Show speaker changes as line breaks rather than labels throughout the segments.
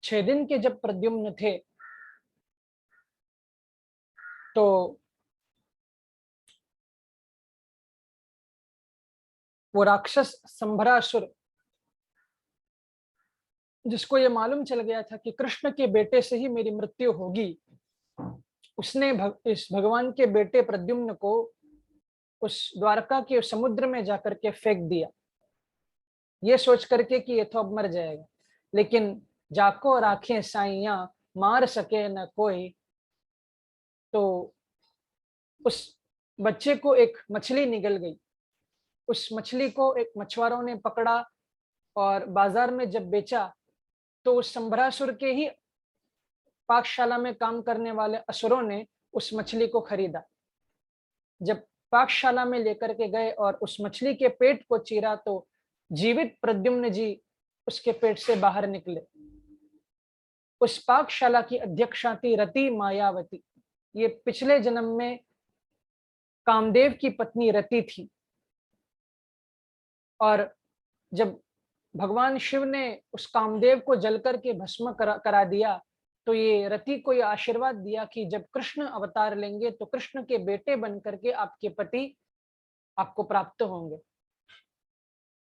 6 दिन के जब प्रद्युम्न थे, तो वो राक्षस संभरासुर, जिसको ये मालूम चल गया था कि कृष्ण के बेटे से ही मेरी मृत्यु होगी, उसने इस भगवान के बेटे प्रद्युम्न को उस द्वारका के समुद्र में जाकर के फेंक दिया, ये सोच करके कि ये तो अब मर जाएगा। लेकिन जाको राखें साइया, मार सके न कोई। तो उस बच्चे को एक मछली निगल गई। उस मछली को एक मछुआरों ने पकड़ा और बाजार में जब बेचा, तो उस संभरासुर के ही पाकशाला में काम करने वाले असुरों ने उस मछली को खरीदा। जब पाकशाला में लेकर के गए और उस मछली के पेट को चीरा, तो जीवित प्रद्युम्न जी उसके पेट से बाहर निकले। उस पाकशाला की अध्यक्षा थी रति मायावती। ये पिछले जन्म में कामदेव की पत्नी रति थी, और जब भगवान शिव ने उस कामदेव को जल करके भस्म करा दिया, तो ये रति को ये आशीर्वाद दिया कि जब कृष्ण अवतार लेंगे तो कृष्ण के बेटे बन करके आपके पति आपको प्राप्त होंगे।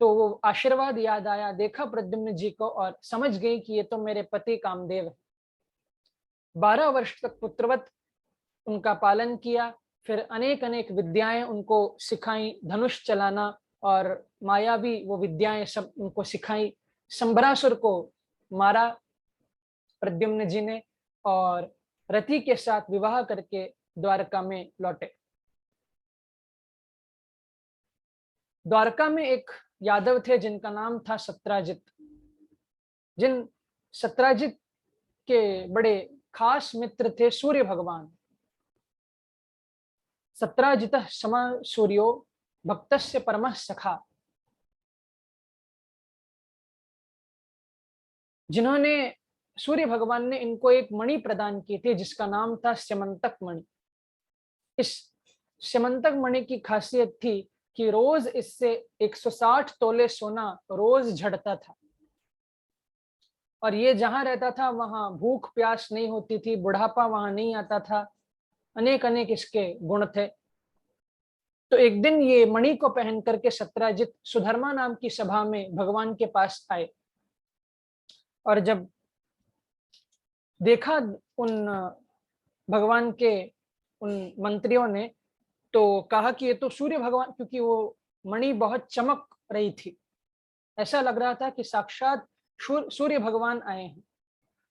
तो वो आशीर्वाद याद आया, देखा प्रद्युम्न जी को और समझ गई कि ये तो मेरे पति कामदेव है। 12 वर्ष तक पुत्रवत उनका पालन किया, फिर अनेक अनेक विद्याएं उनको सिखाई, धनुष चलाना और मायावी वो विद्याएं सब उनको सिखाई। संभरासुर को मारा प्रद्युम्न जी ने, और रति के साथ विवाह करके द्वारका में लौटे। द्वारका में एक यादव थे जिनका नाम था सत्राजित। जिन सत्राजित के बड़े खास मित्र थे सूर्य भगवान। सत्राजितः समा सूर्यो भक्तस्य परमः सखा, जिन्होंने सूर्य भगवान ने इनको एक मणि प्रदान की थी जिसका नाम था स्यमंतक मणि। इस स्यमंतक मणि की खासियत थी कि रोज इससे 160 तोले सोना रोज झड़ता था, और ये जहां रहता था वहां भूख प्यास नहीं होती थी, बुढ़ापा वहां नहीं आता था। अनेक अनेक इसके गुण थे। तो एक दिन ये मणि को पहन करके सत्राजित सुधर्मा नाम की सभा में भगवान के पास आए, और जब देखा उन भगवान के उन मंत्रियों ने, तो कहा कि ये तो सूर्य भगवान, क्योंकि वो मणि बहुत चमक रही थी, ऐसा लग रहा था कि साक्षात सूर्य भगवान आए हैं।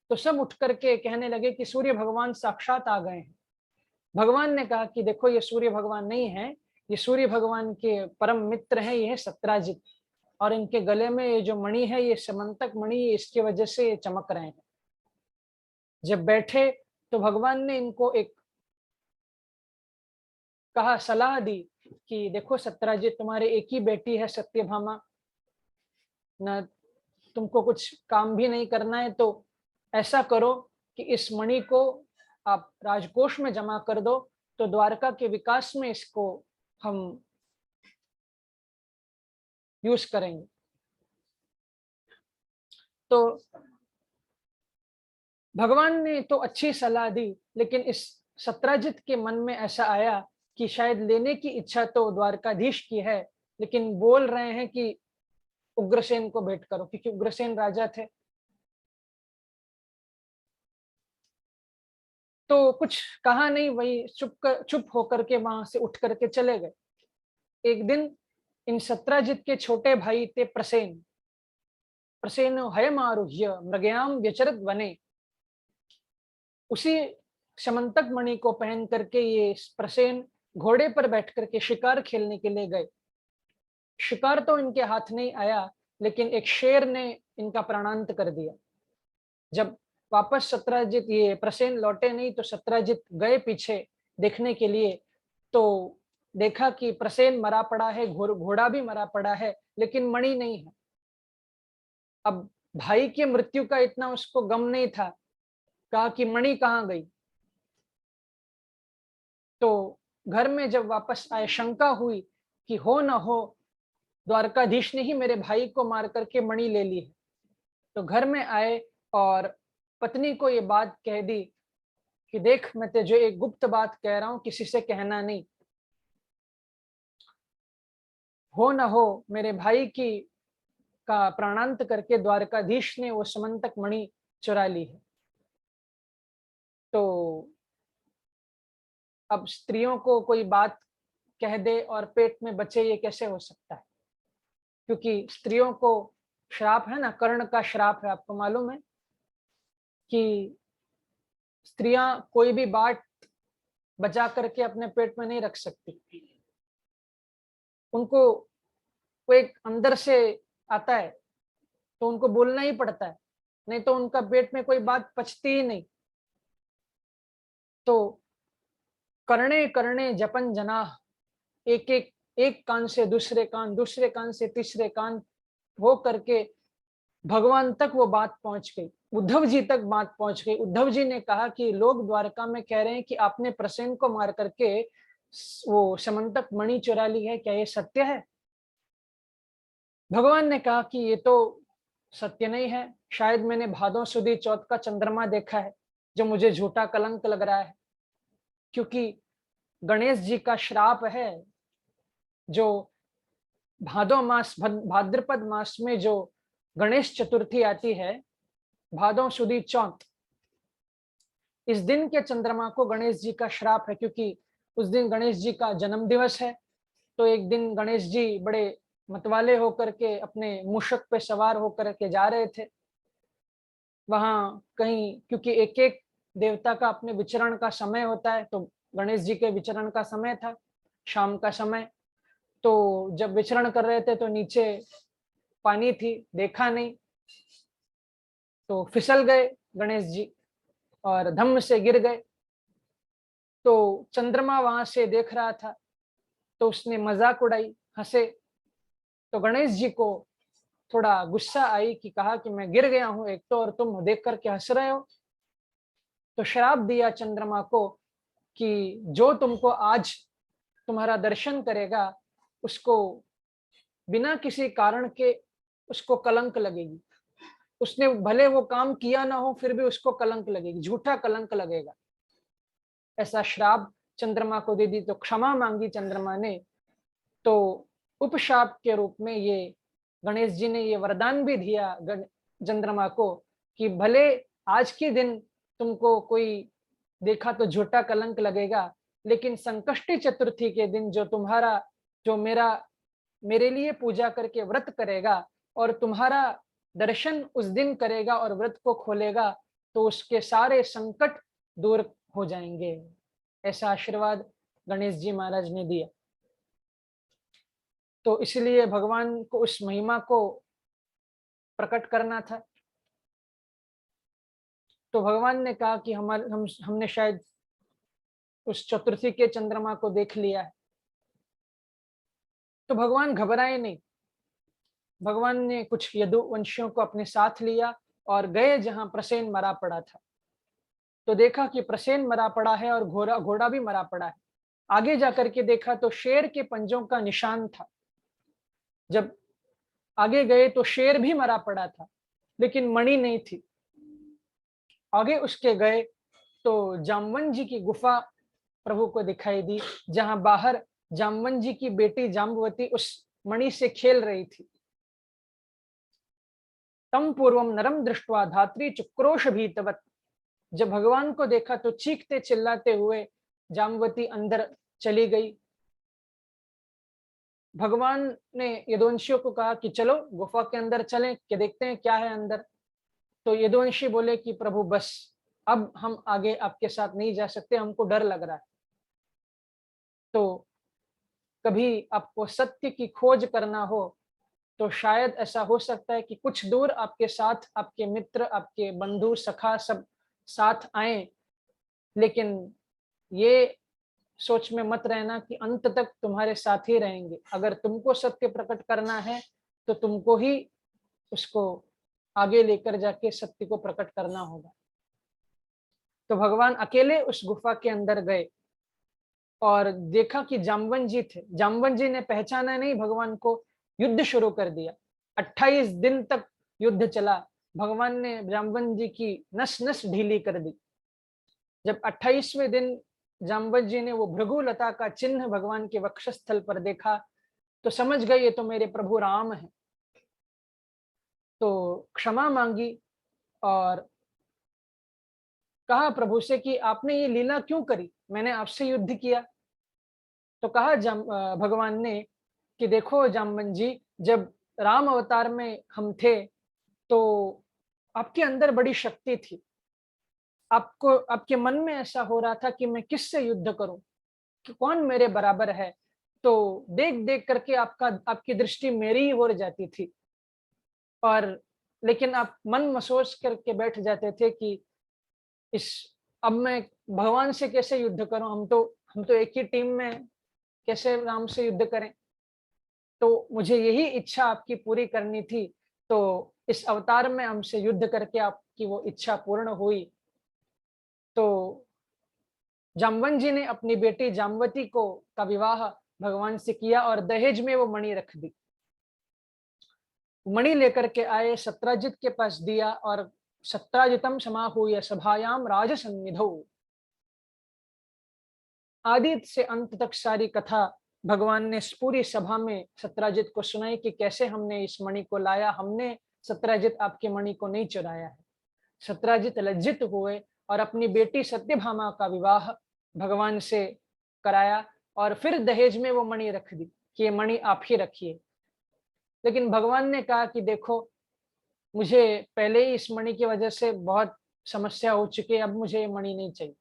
तो सब उठ करके कहने लगे कि सूर्य भगवान साक्षात आ गए हैं। भगवान ने कहा कि देखो, ये सूर्य भगवान नहीं है, ये सूर्य भगवान के परम मित्र हैं, ये है सत्राजित, और इनके गले में ये जो मणि है ये समंतक मणि, इसकी वजह से ये चमक रहे हैं। जब बैठे तो भगवान ने इनको एक कहा, सलाह दी कि देखो सत्राजित, तुम्हारे एक ही बेटी है सत्यभामा, न तुमको कुछ काम भी नहीं करना है, तो ऐसा करो कि इस मणि को आप राजकोष में जमा कर दो, तो द्वारका के विकास में इसको हम यूज करेंगे। तो भगवान ने तो अच्छी सलाह दी, लेकिन इस सत्राजित के मन में ऐसा आया कि शायद लेने की इच्छा तो द्वारकाधीश की है, लेकिन बोल रहे हैं कि उग्रसेन को भेंट करो, क्योंकि उग्रसेन राजा थे। तो कुछ कहा नहीं, वही चुप होकर के वहां से उठ करके चले गए। एक दिन इन सत्राजित के छोटे भाई थे प्रसेन। प्रसेन हयमारुह्य मृगयाम व्यचरत वने। उसी समंतक मणि को पहन करके ये प्रसेन घोड़े पर बैठ करके शिकार खेलने के लिए गए। शिकार तो इनके हाथ नहीं आया, लेकिन एक शेर ने इनका प्राणांत कर दिया। जब वापस सत्राजित ये प्रसेन लौटे नहीं, तो सत्राजित गए पीछे देखने के लिए, तो देखा कि प्रसेन मरा पड़ा है, घोड़ा भी मरा पड़ा है, लेकिन मणि नहीं है। अब भाई की मृत्यु का इतना उसको गम नहीं था, कहा कि मणि कहाँ गई। तो घर में जब वापस आए, शंका हुई कि हो न हो द्वारकाधीश ने ही मेरे भाई को मार करके मणि ले ली है। तो घर में आए और पत्नी को ये बात कह दी कि देख, मैं तुझे एक गुप्त बात कह रहा हूं, किसी से कहना नहीं। हो न हो मेरे भाई की का प्राणांत करके द्वारकाधीश ने वो समंतक मणि चुरा ली है। तो अब स्त्रियों को कोई बात कह दे और पेट में बचे, ये कैसे हो सकता है? क्योंकि स्त्रियों को श्राप है ना, कर्ण का श्राप है। आपको मालूम है कि स्त्रियां कोई भी बात बचा करके अपने पेट में नहीं रख सकती। उनको वो एक अंदर से आता है तो उनको बोलना ही पड़ता है, नहीं तो उनका पेट में कोई बात पचती ही नहीं। तो करने करने जपन जना, एक एक एक कान से दूसरे कान, दूसरे कान से तीसरे कान हो करके भगवान तक वो बात पहुंच गई, उद्धव जी तक बात पहुंच गई। उद्धव जी ने कहा कि लोग द्वारका में कह रहे हैं कि आपने प्रसेन को मार करके वो समंतक मणि चुरा ली है, क्या ये सत्य है? भगवान ने कहा कि ये तो सत्य नहीं है, शायद मैंने भादों सुदी चौथ का चंद्रमा देखा है जो मुझे झूठा कलंक लग रहा है। क्योंकि गणेश जी का श्राप है, जो भाद्रपद मास में जो गणेश चतुर्थी आती है, भादों सुदी चौथ, इस दिन के चंद्रमा को गणेश जी का श्राप है। क्योंकि उस दिन गणेश जी का जन्म दिवस है। तो एक दिन गणेश जी बड़े मतवाले होकर के अपने मूषक पे सवार होकर के जा रहे थे वहां कहीं, क्योंकि एक एक देवता का अपने विचरण का समय होता है। तो गणेश जी के विचरण का समय था शाम का समय। तो जब विचरण कर रहे थे तो नीचे पानी थी, देखा नहीं, तो फिसल गए गणेश जी और धम्म से गिर गए। तो चंद्रमा वहां से देख रहा था, तो उसने मजाक उड़ाई, हंसे। तो गणेश जी को थोड़ा गुस्सा आई कि कहा कि मैं गिर गया हूं एक तो, और तुम देख करके हंस रहे हो। तो श्राप दिया चंद्रमा को कि जो तुमको आज तुम्हारा दर्शन करेगा, उसको बिना किसी कारण के उसको कलंक लगेगी। उसने भले वो काम किया ना हो, फिर भी उसको कलंक लगेगी, झूठा कलंक लगेगा। ऐसा श्राप चंद्रमा को दे दी। तो क्षमा मांगी चंद्रमा ने। तो उपशाप के रूप में ये गणेश जी ने ये वरदान भी दिया चंद्रमा को कि भले आज के दिन तुमको कोई देखा तो झूठा कलंक लगेगा, लेकिन संकष्टी चतुर्थी के दिन जो तुम्हारा जो मेरे लिए पूजा करके व्रत करेगा और तुम्हारा दर्शन उस दिन करेगा और व्रत को खोलेगा, तो उसके सारे संकट दूर हो जाएंगे। ऐसा आशीर्वाद गणेश जी महाराज ने दिया। तो इसलिए भगवान को उस महिमा को प्रकट करना था। तो भगवान ने कहा कि हमने शायद उस चतुर्थी के चंद्रमा को देख लिया है। तो भगवान घबराए नहीं। भगवान ने कुछ यदुवंशियों को अपने साथ लिया और गए जहां प्रसेन मरा पड़ा था। तो देखा कि प्रसेन मरा पड़ा है और घोड़ा भी मरा पड़ा है। आगे जाकर के देखा तो शेर के पंजों का निशान था। जब आगे गए तो शेर भी मरा पड़ा था, लेकिन मणि नहीं थी। आगे उसके गए तो जामवन जी की गुफा प्रभु को दिखाई दी, जहां बाहर जामवन जी की बेटी जाम्बवती उस मणि से खेल रही थी। तम पूर्वम नरम दृष्टवा धात्री चुक्रोश भीतवत। जब भगवान को देखा तो चीखते चिल्लाते हुए जाम्बवती अंदर चली गई। भगवान ने यदुवंशियों को कहा कि चलो गुफा के अंदर चलें, कि देखते हैं क्या है अंदर। तो यदुवंशी बोले कि प्रभु बस, अब हम आगे आपके साथ नहीं जा सकते, हमको डर लग रहा है। तो कभी आपको सत्य की खोज करना हो तो शायद ऐसा हो सकता है कि कुछ दूर आपके साथ आपके मित्र, आपके बंधु, सखा सब साथ आए, लेकिन ये सोच में मत रहना कि अंत तक तुम्हारे साथ ही रहेंगे। अगर तुमको सत्य प्रकट करना है तो तुमको ही उसको आगे लेकर जाके सत्य को प्रकट करना होगा। तो भगवान अकेले उस गुफा के अंदर गए और देखा कि जाम्बवन जी थे। जाम्बवन जी ने पहचाना नहीं भगवान को, युद्ध शुरू कर दिया। 28 दिन तक युद्ध चला। भगवान ने जाम्बवन जी की नस नस ढीली कर दी। जब 28वें दिन जाम्बवन जी ने वो भृगुलता का चिन्ह भगवान के वक्षस्थल पर देखा, तो समझ गए ये तो मेरे प्रभु राम हैं। तो क्षमा मांगी और कहा प्रभु से कि आपने ये लीला क्यों करी, मैंने आपसे युद्ध किया। तो कहा भगवान ने कि देखो जाम्बवन जी, जब राम अवतार में हम थे तो आपके अंदर बड़ी शक्ति थी। आपको आपके मन में ऐसा हो रहा था कि मैं किससे युद्ध करूं, कि कौन मेरे बराबर है। तो देख देख करके आपकी दृष्टि मेरी ही ओर जाती थी, और लेकिन आप मन मसोच करके बैठ जाते थे कि इस अब मैं भगवान से कैसे युद्ध करूं, हम तो एक ही टीम में हैं, कैसे राम से युद्ध करें। तो मुझे यही इच्छा आपकी पूरी करनी थी, तो इस अवतार में हमसे युद्ध करके आपकी वो इच्छा पूर्ण हुई। तो जाम्बवन जी ने अपनी बेटी जाम्बवती को का विवाह भगवान से किया और दहेज में वो मणि रख दी। मणि लेकर के आए, सत्राजित के पास दिया और सत्राजितम समाहूय सभायाम राजसन्निधौ। आदि से अंत तक सारी कथा भगवान ने इस पूरी सभा में सत्राजित को सुनाई कि कैसे हमने इस मणि को लाया, हमने सत्राजित आपके मणि को नहीं चुराया है। सत्राजित लज्जित हुए और अपनी बेटी सत्यभामा का विवाह भगवान से कराया और फिर दहेज में वो मणि रख दी कि ये मणि आप ही रखिए। लेकिन भगवान ने कहा कि देखो, मुझे पहले ही इस मणि की वजह से बहुत समस्या हो चुकी है, अब मुझे ये मणि नहीं चाहिए,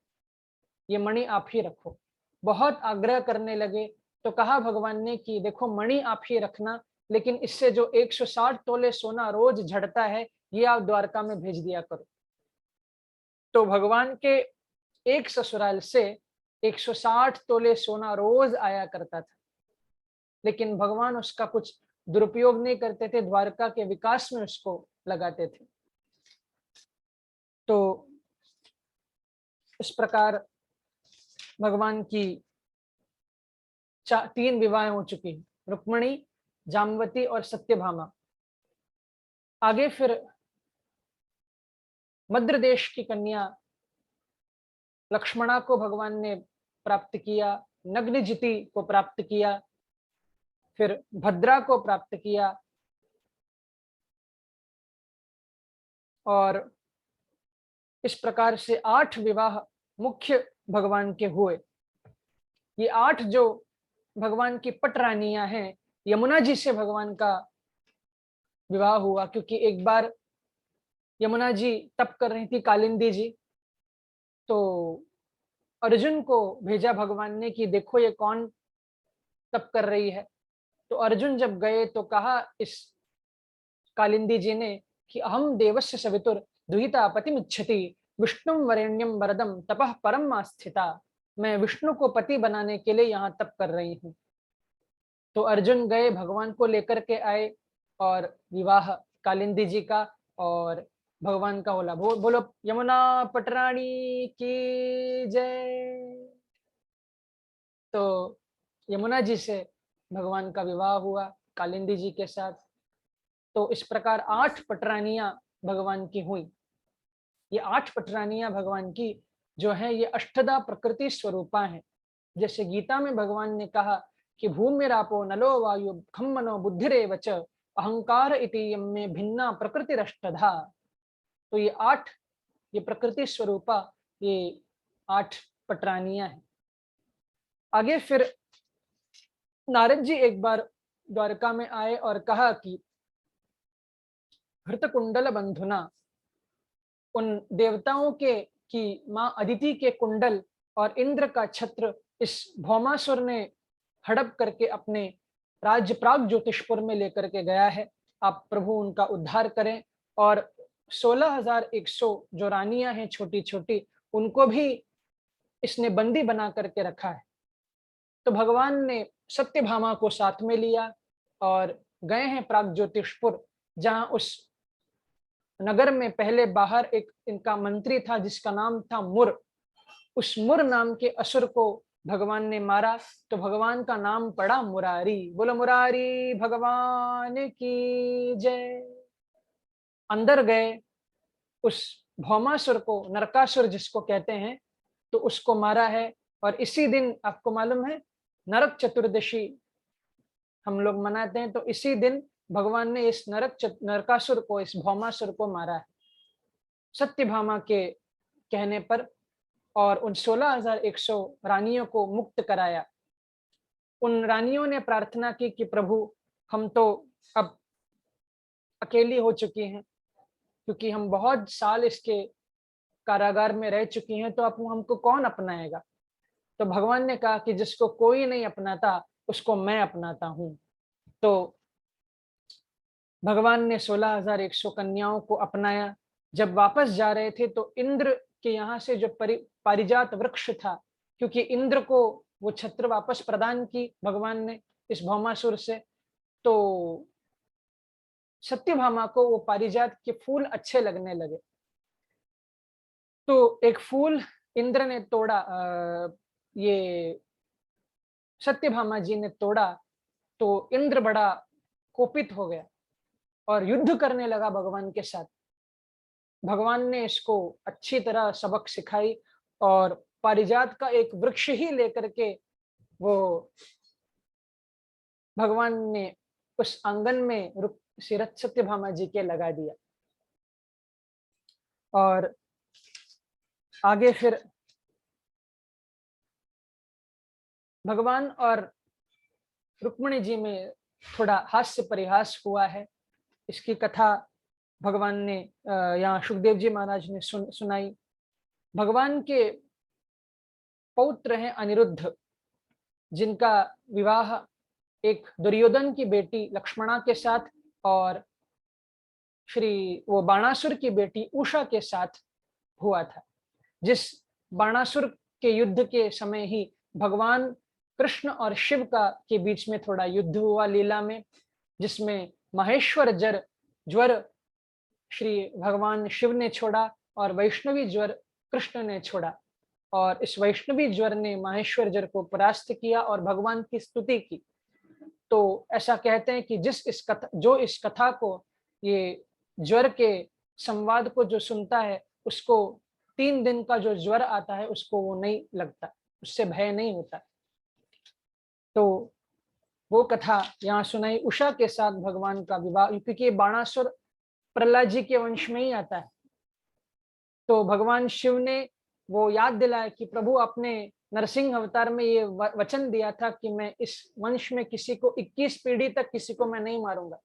ये मणि आप ही रखो। बहुत आग्रह करने लगे तो कहा भगवान ने कि देखो मणि आप ही रखना, लेकिन इससे जो 160 तोले सोना रोज झड़ता है, ये आप द्वारका में भेज दिया करो। तो भगवान के एक ससुराल से 160 तोले सोना रोज आया करता था, लेकिन भगवान उसका कुछ दुरुपयोग नहीं करते थे, द्वारका के विकास में उसको लगाते थे। तो इस प्रकार भगवान की 3 विवाह हो चुकी हैं, रुक्मणी, जाम्बवती और सत्यभामा। आगे फिर मद्र देश की कन्या लक्ष्मणा को भगवान ने प्राप्त किया, नग्नजिति को प्राप्त किया, फिर भद्रा को प्राप्त किया, और इस प्रकार से 8 विवाह मुख्य भगवान के हुए। ये 8 जो भगवान की पटरानियां हैं, यमुना जी से भगवान का विवाह हुआ, क्योंकि एक बार यमुना जी तप कर रही थी, कालिंदी जी, तो अर्जुन को भेजा भगवान ने कि देखो ये कौन तप कर रही है। तो अर्जुन जब गए तो कहा इस कालिंदी जी ने कि अहम देवस्य सवितुर दुहिता पतिमिच्छति विष्णु वरेण्यम वरदम तपः परम आस्थिता। मैं विष्णु को पति बनाने के लिए यहाँ तप कर रही हूँ। तो अर्जुन गए, भगवान को लेकर के आए और विवाह कालिंदी जी का और भगवान का होला। बोलो यमुना पटरानी की जय। तो यमुना जी से भगवान का विवाह हुआ कालिंदी जी के साथ। तो इस प्रकार 8 पटरानियां भगवान की हुई। ये 8 पटरानियां भगवान की जो है ये अष्टदा प्रकृति स्वरूपा हैं। जैसे गीता में भगवान ने कहा कि भूमिरापो नलो वायु खम मनो बुद्धिरेव च अहंकार इति यम्मे भिन्ना प्रकृतिरष्टधा। तो ये 8 ये प्रकृति स्वरूपा ये 8 पटरानियां हैं। आगे फिर नारद जी एक बार द्वारका में आए और कहा कि हृत कुंडल बंधुना, उन देवताओं के की माँ अदिति के कुंडल और इंद्र का छत्र इस भौमासुर ने हड़प करके अपने राज्य प्राग ज्योतिषपुर में लेकर के गया है। आप प्रभु उनका उद्धार करें, और 16,100 जो रानियां हैं छोटी छोटी, उनको भी इसने बंदी बना करके रखा है। तो भगवान ने सत्यभामा को साथ में लिया और गए हैं प्राग ज्योतिषपुर, जहां उस नगर में पहले बाहर एक इनका मंत्री था जिसका नाम था मुर। उस मुर नाम के असुर को भगवान ने मारा, तो भगवान का नाम पड़ा मुरारी। बोलो मुरारी भगवान की जय। अंदर गए, उस भौमासुर को, नरकासुर जिसको कहते हैं, तो उसको मारा है। और इसी दिन आपको मालूम है नरक चतुर्दशी हम लोग मनाते हैं, तो इसी दिन भगवान ने इस नरकासुर को, इस भौमासुर को मारा है सत्यभामा के कहने पर, और उन 16,100 रानियों को मुक्त कराया। उन रानियों ने प्रार्थना की कि प्रभु, हम तो अब अकेली हो चुकी हैं, क्योंकि हम बहुत साल इसके कारागार में रह चुकी हैं, तो अब हमको कौन अपनाएगा। तो भगवान ने कहा कि जिसको कोई नहीं अपनाता उसको मैं अपनाता हूं। तो भगवान ने 16,100 कन्याओं को अपनाया। जब वापस जा रहे थे तो इंद्र के यहाँ से जो पारिजात वृक्ष था, क्योंकि इंद्र को वो छत्र वापस प्रदान की भगवान ने इस भौमासुर से, तो सत्यभामा को वो पारिजात के फूल अच्छे लगने लगे। तो एक फूल इंद्र ने तोड़ा, ये सत्यभामा जी ने तोड़ा, तो इंद्र बड़ा कोपित हो गया और युद्ध करने लगा भगवान के साथ। भगवान ने इसको अच्छी तरह सबक सिखाई और पारिजात का एक वृक्ष ही लेकर के वो भगवान ने उस आंगन में सिरत सत्यभामा जी के लगा दिया। और आगे फिर भगवान और रुक्मिणी जी में थोड़ा हास्य परिहास हुआ है। इसकी कथा भगवान ने यहाँ सुखदेव जी महाराज ने सुनाई। भगवान के पौत्र हैं अनिरुद्ध, जिनका विवाह एक दुर्योधन की बेटी लक्ष्मणा के साथ और वो बाणासुर की बेटी उषा के साथ हुआ था। जिस बाणासुर के युद्ध के समय ही भगवान कृष्ण और शिव का के बीच में थोड़ा युद्ध हुआ लीला में, जिसमें महेश्वर ज्वर श्री भगवान शिव ने छोड़ा और वैष्णवी ज्वर कृष्ण ने छोड़ा। और इस वैष्णवी ज्वर ने माहेश्वर ज्वर को परास्त किया और भगवान की स्तुति की। तो ऐसा कहते हैं कि जो इस कथा को, ये ज्वर के संवाद को जो सुनता है, उसको 3 दिन का जो ज्वर आता है उसको वो नहीं लगता, उससे भय नहीं होता। तो वो कथा यहाँ सुनाई। उषा के साथ भगवान का विवाह, क्योंकि बाणासुर प्रहलाद जी के वंश में ही आता है। तो भगवान शिव ने वो याद दिलाया कि प्रभु आपने नरसिंह अवतार में ये वचन दिया था कि मैं इस वंश में किसी को 21 पीढ़ी तक किसी को मैं नहीं मारूंगा।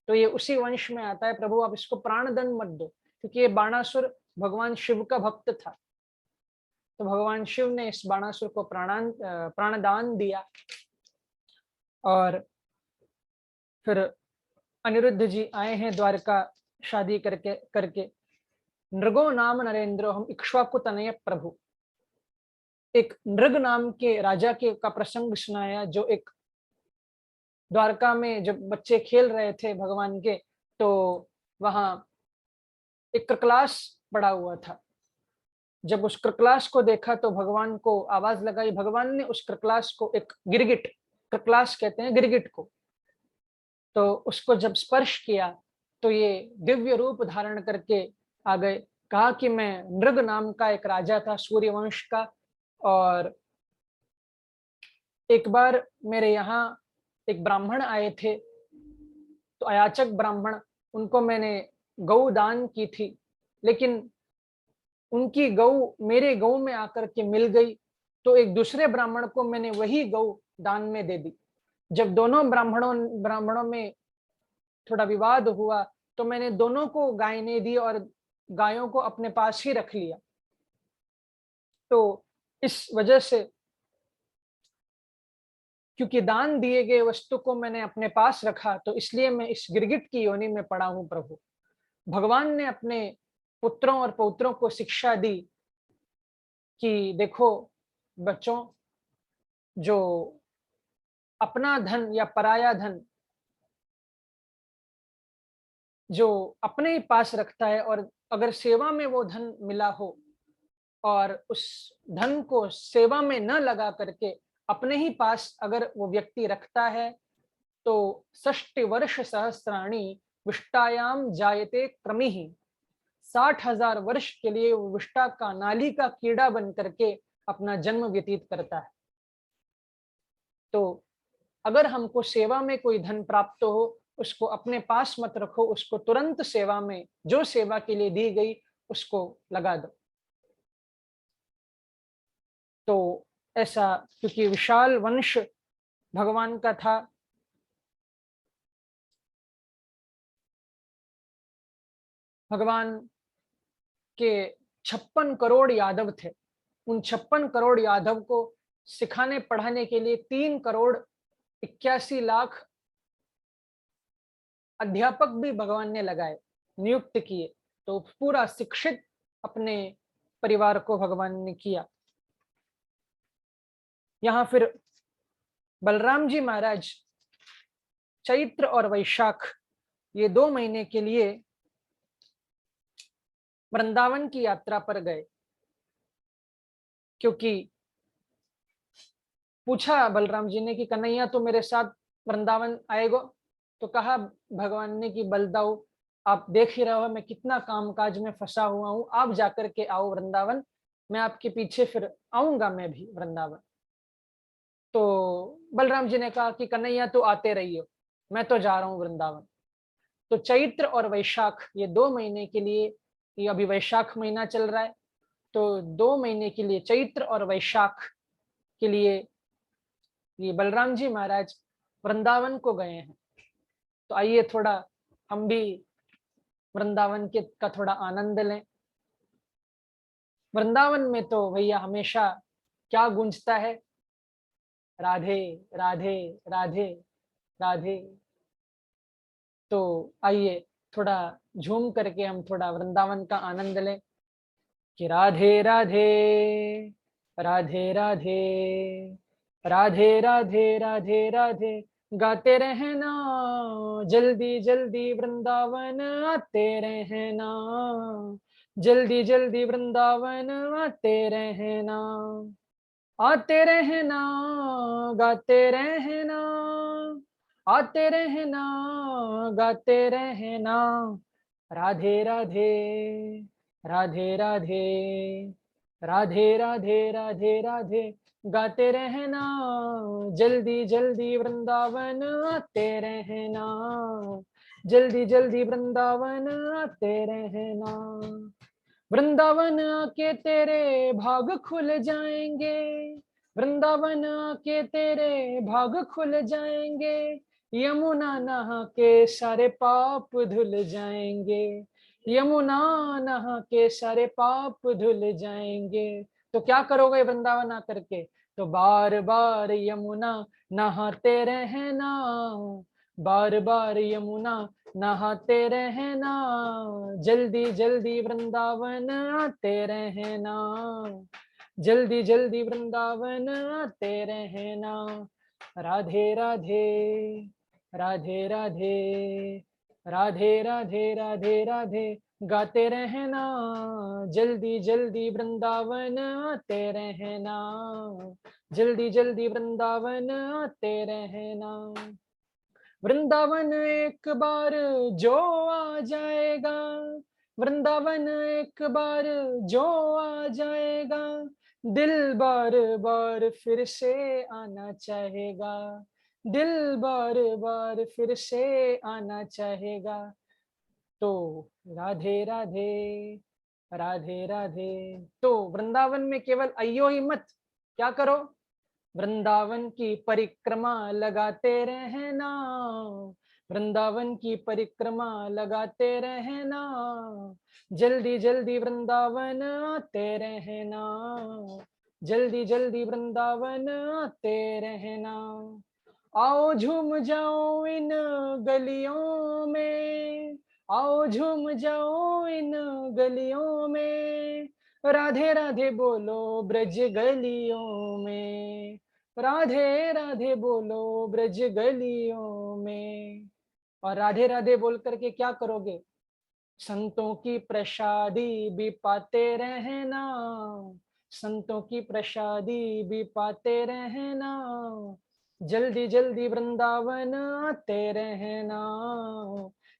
तो ये उसी वंश में आता है, प्रभु आप इसको प्राणदंड मत दो, क्योंकि ये बाणासुर भगवान शिव का भक्त था। तो भगवान शिव ने इस बाणासुर को प्राणदान दिया। और फिर अनिरुद्ध जी आए हैं द्वारका शादी करके। नृगो नाम नरेंद्र हम इक्ष्वाकु तनय प्रभु। एक नृग नाम के राजा के का प्रसंग सुनाया, जो एक द्वारका में जब बच्चे खेल रहे थे भगवान के, तो वहां एक कृकलास पड़ा हुआ था। जब उस कृकलास को देखा तो भगवान को आवाज लगाई। भगवान ने उस कृकलास को, एक गिरगिट, कृकलास कहते हैं गिरगिट को, तो उसको जब स्पर्श किया तो ये दिव्य रूप धारण करके आ गए। कहा कि मैं नृग नाम का एक राजा था सूर्यवंश का, और एक बार मेरे यहाँ एक ब्राह्मण आए थे, तो अयाचक ब्राह्मण, उनको मैंने गौ दान की थी, लेकिन उनकी गौ मेरे गौ में आकर के मिल गई, तो एक दूसरे ब्राह्मण को मैंने वही गौ दान में दे दी। जब दोनों ब्राह्मणों में थोड़ा विवाद हुआ, तो मैंने दोनों को गाय ने दी और गायों को अपने पास ही रख लिया। तो इस वजह से, क्योंकि दान दिए गए वस्तु को मैंने अपने पास रखा, तो इसलिए मैं इस गिरगिट की योनि में पड़ा हूं प्रभु। भगवान ने अपने पुत्रों और पौत्रों को शिक्षा दी कि देखो बच्चों, जो अपना धन या पराया धन जो अपने ही पास रखता है, और अगर सेवा में वो धन मिला हो और उस धन को सेवा में न लगा करके अपने ही पास अगर वो व्यक्ति रखता है, तो 60 वर्ष सहस्त्राणी विष्टायाम जायते क्रमिः, 60,000 वर्ष के लिए वो विष्टा का, नाली का कीड़ा बन करके अपना जन्म व्यतीत करता है। तो अगर हमको सेवा में कोई धन प्राप्त हो, उसको अपने पास मत रखो, उसको तुरंत सेवा में, जो सेवा के लिए दी गई उसको लगा दो। तो ऐसा, क्योंकि विशाल वंश भगवान का था, भगवान के 56 करोड़ यादव थे। उन 56 करोड़ यादव को सिखाने पढ़ाने के लिए 3 करोड़ 81 लाख अध्यापक भी भगवान ने लगाए, नियुक्त किए। तो पूरा शिक्षित अपने परिवार को भगवान ने किया। यहाँ फिर बलराम जी महाराज चैत्र और वैशाख, ये 2 महीने के लिए वृंदावन की यात्रा पर गए। क्योंकि पूछा बलराम जी ने कि कन्हैया तो मेरे साथ वृंदावन आएगो, तो कहा भगवान ने कि बलदाऊ, आप देख ही रहे हो मैं कितना कामकाज में फंसा हुआ हूँ, आप जाकर के आओ वृंदावन, मैं आपके पीछे फिर आऊंगा मैं भी वृंदावन। तो बलराम जी ने कहा कि कन्हैया तो आते रहियो, मैं तो जा रहा हूँ वृंदावन। तो चैत्र और वैशाख, ये 2 महीने के लिए, ये अभी वैशाख महीना चल रहा है, तो 2 महीने के लिए चैत्र और वैशाख के लिए ये बलराम जी महाराज वृंदावन को गए हैं। तो आइए थोड़ा हम भी वृंदावन के का थोड़ा आनंद लें। वृंदावन में तो भैया हमेशा क्या गूंजता है, राधे राधे राधे राधे। तो आइए थोड़ा झूम करके हम थोड़ा वृंदावन का आनंद लें कि राधे राधे राधे राधे राधे राधे राधे राधे, गाते रहना जल्दी जल्दी वृंदावन आते रहना, जल्दी जल्दी वृंदावन आते रहना, आते रहना गाते रहना, आते रहना गाते रहना, राधे राधे राधे राधे राधे राधे राधे राधे, गाते रहना जल्दी जल्दी वृंदावन आते रहना, जल्दी जल्दी वृंदावन आते रहना। वृंदावन आके तेरे भाग खुल जाएंगे, वृंदावन आके तेरे भाग खुल जाएंगे, यमुना नहा के सारे पाप धुल जाएंगे, यमुना नहा के सारे पाप धुल जाएंगे। तो क्या करोगे वृंदावन आकर के, तो बार बार यमुना नहाते रहना, बार बार यमुना नहाते रहना, जल्दी जल्दी वृंदावन आते रहना, जल्दी जल्दी वृंदावन आते रहना, राधे राधे राधे राधे राधे राधे राधे राधे, गाते रहना जल्दी जल्दी वृंदावन आते रहना, जल्दी जल्दी वृंदावन आते रहना। वृंदावन एक बार जो आ जाएगा, वृंदावन एक बार जो आ जाएगा, दिल बार बार फिर से आना चाहेगा, दिल बार बार फिर से आना चाहेगा। तो राधे राधे राधे राधे। तो वृंदावन में केवल आइयो ही मत, क्या करो, वृंदावन की परिक्रमा लगाते रहना, वृंदावन की परिक्रमा लगाते रहना, जल्दी जल्दी वृंदावन आते रहना, जल्दी जल्दी वृंदावन आते रहना। आओ झूम जाओ इन गलियों में, आओ झूम जाओ इन गलियों में, राधे राधे बोलो ब्रज गलियों में, राधे राधे बोलो ब्रज गलियों में। और राधे राधे बोल करके क्या करोगे, संतों की प्रसादी भी पाते रहना, संतों की प्रसादी भी पाते रहना, जल्दी जल्दी वृंदावन आते रहना,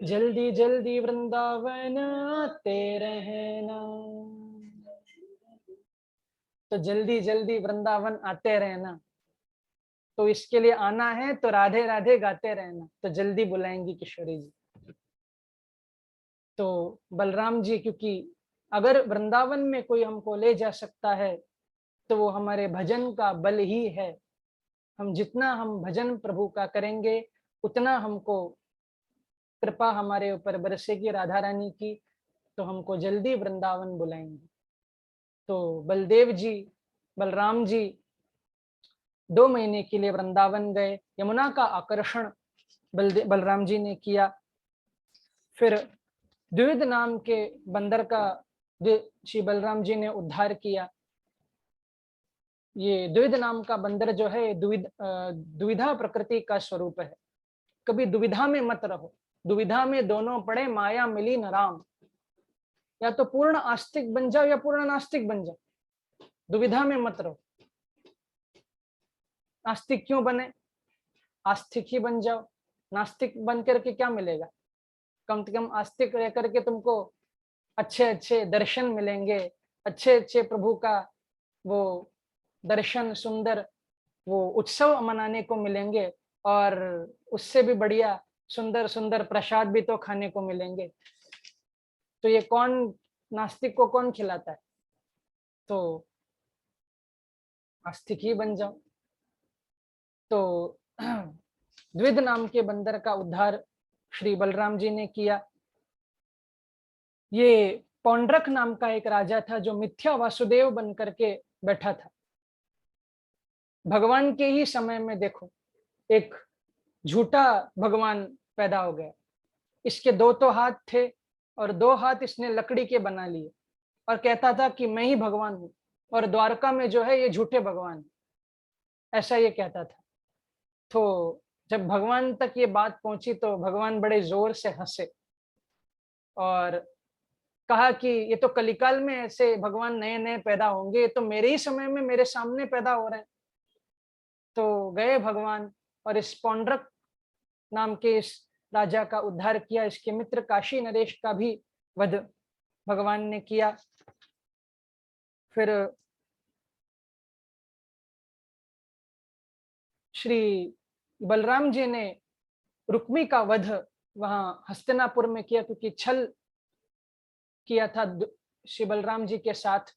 जल्दी जल्दी वृंदावन आते रहना। तो जल्दी जल्दी वृंदावन आते रहना, तो इसके लिए आना है तो राधे राधे गाते रहना, तो जल्दी बुलाएंगी किशोरी जी। तो बलराम जी, क्योंकि अगर वृंदावन में कोई हमको ले जा सकता है तो वो हमारे भजन का बल ही है। हम जितना हम भजन प्रभु का करेंगे उतना हमको कृपा हमारे ऊपर बरसेगी राधा रानी की, तो हमको जल्दी वृंदावन बुलाएंगे। तो बलदेव जी, बलराम जी 2 महीने के लिए वृंदावन गए। यमुना का आकर्षण बलराम जी ने किया। फिर द्विविध नाम के बंदर का श्री बलराम जी ने उद्धार किया। ये द्विविध नाम का बंदर जो है दुविधा प्रकृति का स्वरूप है। कभी दुविधा में मत रहो, दुविधा में दोनों पड़े माया मिली न राम। या तो पूर्ण आस्तिक बन जाओ या पूर्ण नास्तिक बन जाओ, दुविधा में मत रहो। नास्तिक क्यों बने, आस्तिक ही बन जाओ। नास्तिक बन करके क्या मिलेगा, कम से कम आस्तिक रह करके तुमको अच्छे अच्छे दर्शन मिलेंगे, अच्छे अच्छे प्रभु का वो दर्शन, सुंदर वो उत्सव मनाने को मिलेंगे, और उससे भी बढ़िया सुंदर सुंदर प्रसाद भी तो खाने को मिलेंगे। तो ये कौन, नास्तिक को कौन खिलाता है, तो आस्तिक ही बन जाओ। तो द्विध नाम के बंदर का उद्धार श्री बलराम जी ने किया। ये पौंड्रक नाम का एक राजा था जो मिथ्या वासुदेव बन करके बैठा था। भगवान के ही समय में देखो एक झूठा भगवान पैदा हो गया। इसके 2 तो हाथ थे और 2 हाथ इसने लकड़ी के बना लिए और कहता था कि मैं ही भगवान हूं, और द्वारका में जो है ये झूठे भगवान, ऐसा ये कहता था। तो जब भगवान तक ये बात पहुंची तो भगवान बड़े जोर से हंसे और कहा कि ये तो कलिकाल में ऐसे भगवान नए नए पैदा होंगे, तो मेरे ही समय में मेरे सामने पैदा हो रहे हैं। तो गए भगवान और इस पौंड्रक नाम के इस राजा का उद्धार किया। इसके मित्र काशी नरेश का भी वध भगवान ने किया। फिर श्री बलराम जी ने रुक्मी का वध वहां हस्तिनापुर में किया, क्योंकि छल किया था श्री बलराम जी के साथ।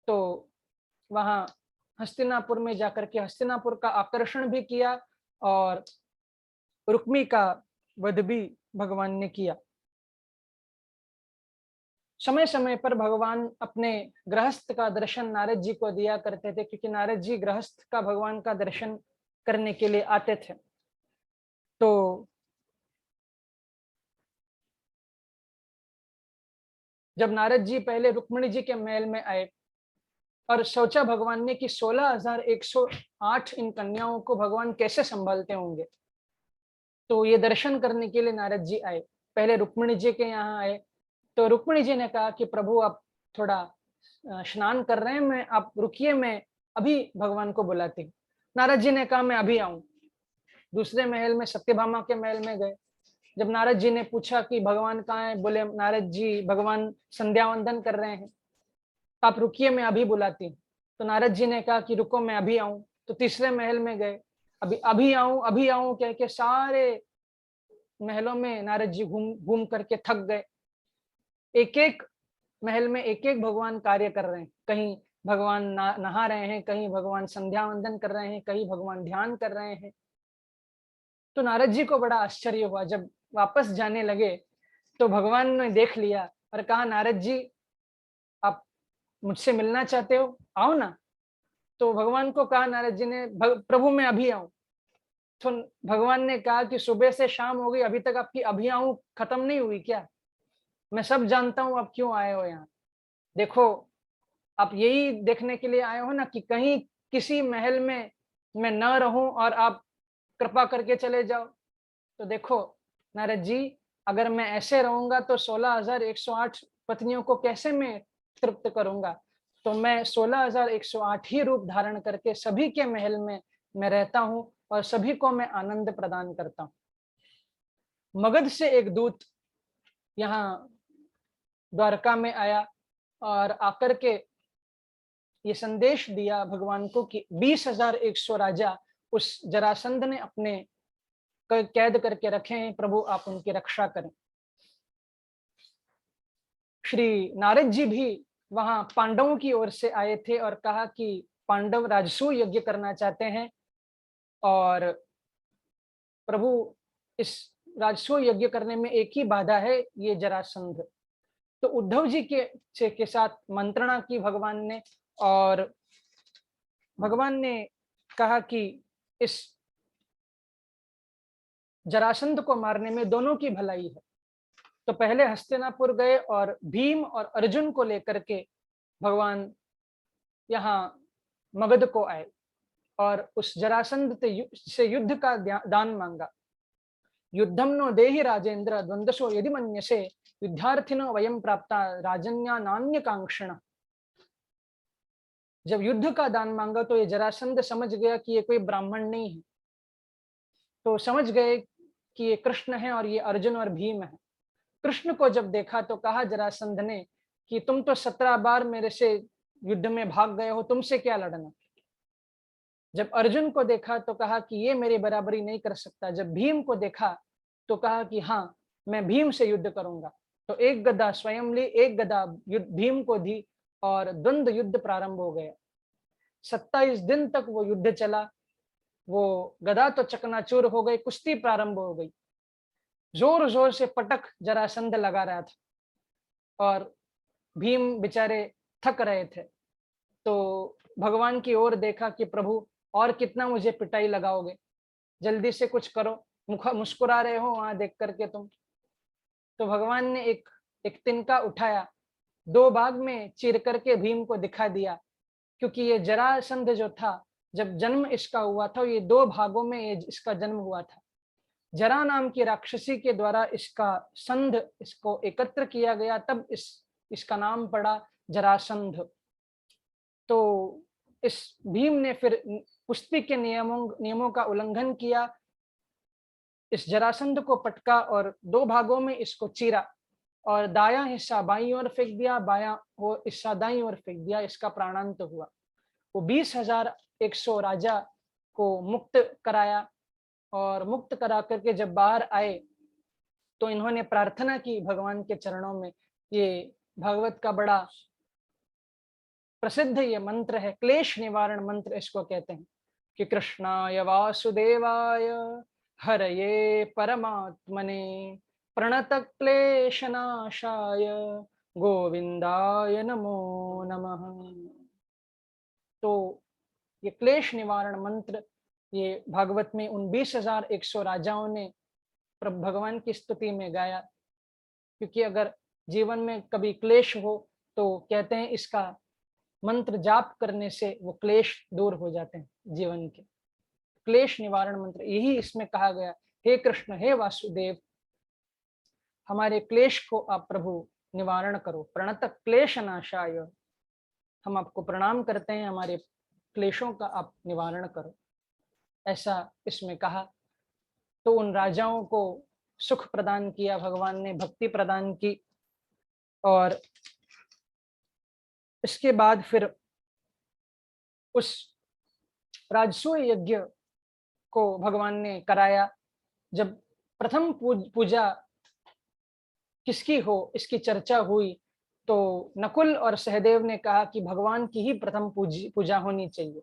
तो वहां हस्तिनापुर में जाकर के हस्तिनापुर का आकर्षण भी किया और रुक्मी का वध भी भगवान ने किया। समय समय पर भगवान अपने गृहस्थ का दर्शन नारद जी को दिया करते थे, क्योंकि नारद जी गृहस्थ का भगवान का दर्शन करने के लिए आते थे। तो जब नारद जी पहले रुक्मिणी जी के महल में आए और सोचा भगवान ने कि 16,108 इन कन्याओं को भगवान कैसे संभालते होंगे, तो ये दर्शन करने के लिए नारद जी आए। पहले रुक्मिणी जी के यहाँ आए तो रुक्मिणी जी ने कहा कि प्रभु आप थोड़ा स्नान कर रहे हैं, मैं आप रुकिए, मैं अभी भगवान को बुलाती हूँ। नारद जी ने कहा मैं अभी आऊं। दूसरे महल में सत्यभामा के महल में गए। जब नारद जी ने पूछा कि भगवान कहाँ है, बोले नारद जी भगवान संध्या वंदन कर रहे हैं, आप रुकिए मैं अभी बुलाती हूँ। तो नारद जी ने कहा कि रुको मैं अभी आऊं। तो तीसरे महल में गए, अभी आऊं कह के सारे महलों में नारद जी घूम घूम करके थक गए। एक एक महल में एक एक भगवान कार्य कर रहे हैं। कहीं भगवान नहा रहे हैं, कहीं भगवान संध्या वंदन कर रहे हैं, कहीं भगवान ध्यान कर रहे हैं। तो नारद जी को बड़ा आश्चर्य हुआ। जब वापस जाने लगे तो भगवान ने देख लिया और कहा नारद जी आप मुझसे मिलना चाहते हो, आओ ना। तो भगवान को कहा नारद जी ने, प्रभु मैं अभी आऊं। तो भगवान ने कहा कि सुबह से शाम हो गई, अभी तक आपकी अभी आऊं खत्म नहीं हुई क्या? मैं सब जानता हूं आप क्यों आए हो यहाँ। देखो आप यही देखने के लिए आए हो ना कि कहीं किसी महल में मैं न रहूं और आप कृपा करके चले जाओ। तो देखो नारद जी, अगर मैं ऐसे रहूंगा तो 16,108 पत्नियों को कैसे मैं तृप्त करूंगा। तो मैं 16,108 ही रूप धारण करके सभी के महल में मैं रहता हूं और सभी को मैं आनंद प्रदान करता हूं। मगध से एक दूत यहाँ द्वारका में आया और आकर के ये संदेश दिया भगवान को कि 20,100 राजा उस जरासंध ने अपने कैद करके रखे हैं, प्रभु आप उनकी रक्षा करें। श्री नारद जी भी वहां पांडवों की ओर से आए थे और कहा कि पांडव राजसूय यज्ञ करना चाहते हैं और प्रभु इस राजसूय यज्ञ करने में एक ही बाधा है, ये जरासंध। तो उद्धव जी के साथ मंत्रणा की भगवान ने और भगवान ने कहा कि इस जरासंध को मारने में दोनों की भलाई है। तो पहले हस्तिनापुर गए और भीम और अर्जुन को लेकर के भगवान यहाँ मगध को आए और उस जरासंध से युद्ध का दान मांगा। युद्धम नो देहि राजेंद्र द्वंद्वसो यदि मन्यसे युद्धार्थिनो वयम प्राप्ता राजन्या नान्य कांक्षण। जब युद्ध का दान मांगा तो ये जरासंध समझ गया कि ये कोई ब्राह्मण नहीं है, तो समझ गए कि ये कृष्ण है और ये अर्जुन और भीम है। कृष्ण को जब देखा तो कहा जरासंध ने कि तुम तो 17 बार मेरे से युद्ध में भाग गए हो, तुमसे क्या लड़ना। जब अर्जुन को देखा तो कहा कि ये मेरी बराबरी नहीं कर सकता। जब भीम को देखा तो कहा कि हाँ मैं भीम से युद्ध करूंगा। तो एक गदा स्वयं ली, एक गदा भीम को दी और द्वंद्व युद्ध प्रारंभ हो गया। 27 दिन तक वो युद्ध चला। वो गदा तो चकनाचूर हो गई, कुश्ती प्रारंभ हो गई। जोर जोर से पटक जरासंध लगा रहा था और भीम बेचारे थक रहे थे। तो भगवान की ओर देखा कि प्रभु और कितना मुझे पिटाई लगाओगे, जल्दी से कुछ करो, मुस्कुरा रहे हो वहां देख करके तुम। तो भगवान ने एक तिनका उठाया, 2 भाग में चीर करके भीम को दिखा दिया, क्योंकि ये जरासंध जो था जब जन्म इसका हुआ था ये 2 भागों में इसका जन्म हुआ था। जरा नाम की राक्षसी के द्वारा इसका संध इसको एकत्र किया गया, तब इसका नाम पड़ा जरासंध। तो इस भीम ने फिर कुश्ती के नियमों का उल्लंघन किया, इस जरासंध को पटका और 2 भागों में इसको चीरा और दायां हिस्सा बाईं ओर फेंक दिया, बायां हिस्सा दाईं ओर फेंक दिया। इसका प्राणांत हुआ। वो 20,100 राजा को मुक्त कराया और मुक्त करा करके जब बाहर आए तो इन्होंने प्रार्थना की भगवान के चरणों में। ये भागवत का बड़ा प्रसिद्ध ये मंत्र है, क्लेश निवारण मंत्र इसको कहते हैं कि कृष्णाय वासुदेवाय हरये परमात्मने प्रणत क्लेशनाशाय गोविंदाय नमो नमः। तो ये क्लेश निवारण मंत्र ये भागवत में उन 20,100 राजाओं ने भगवान की स्तुति में गाया। क्योंकि अगर जीवन में कभी क्लेश हो तो कहते हैं इसका मंत्र जाप करने से वो क्लेश दूर हो जाते हैं जीवन के। क्लेश निवारण मंत्र यही इसमें कहा गया, हे कृष्ण हे वासुदेव हमारे क्लेश को आप प्रभु निवारण करो, प्रणत क्लेश नाशाय। हम आपको प्रणाम करते हैं, हमारे क्लेशों का आप निवारण करो, ऐसा इसमें कहा। तो उन राजाओं को सुख प्रदान किया भगवान ने, भक्ति प्रदान की। और इसके बाद फिर उस राजसूय यज्ञ को भगवान ने कराया। जब प्रथम पूजा किसकी हो इसकी चर्चा हुई तो नकुल और सहदेव ने कहा कि भगवान की ही प्रथम पूजा होनी चाहिए,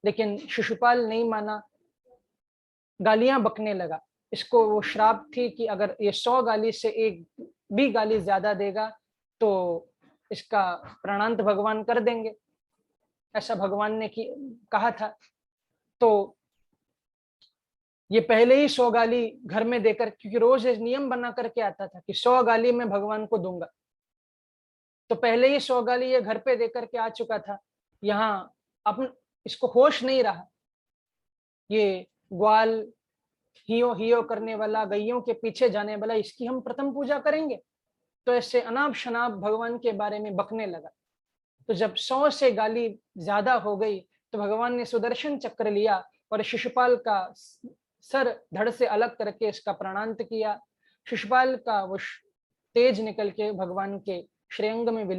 लेकिन शिशुपाल नहीं माना, गालियां बकने लगा। इसको वो श्राप थी कि अगर ये 100 गाली से एक भी गाली ज्यादा देगा तो इसका प्राणांत भगवान कर देंगे, ऐसा भगवान ने कहा था। तो ये पहले ही 100 गाली घर में देकर, क्योंकि रोज नियम बना करके आता था कि 100 गाली मैं भगवान को दूंगा, तो पहले ही 100 गाली ये घर पे देकर के आ चुका था। यहाँ अपन इसको होश नहीं रहा, ये ग्वाल हियो हियो करने वाला, गैयों के पीछे जाने वाला, इसकी हम प्रथम पूजा करेंगे। तो ऐसे अनाप शनाप भगवान के बारे में बकने लगा। तो जब 100 से गाली ज्यादा हो गई तो भगवान ने सुदर्शन चक्र लिया और शिशुपाल का सर धड़ से अलग करके इसका प्राणांत किया। शिशुपाल का वो तेज निकल के भगवान के श्रेयंग में विलीन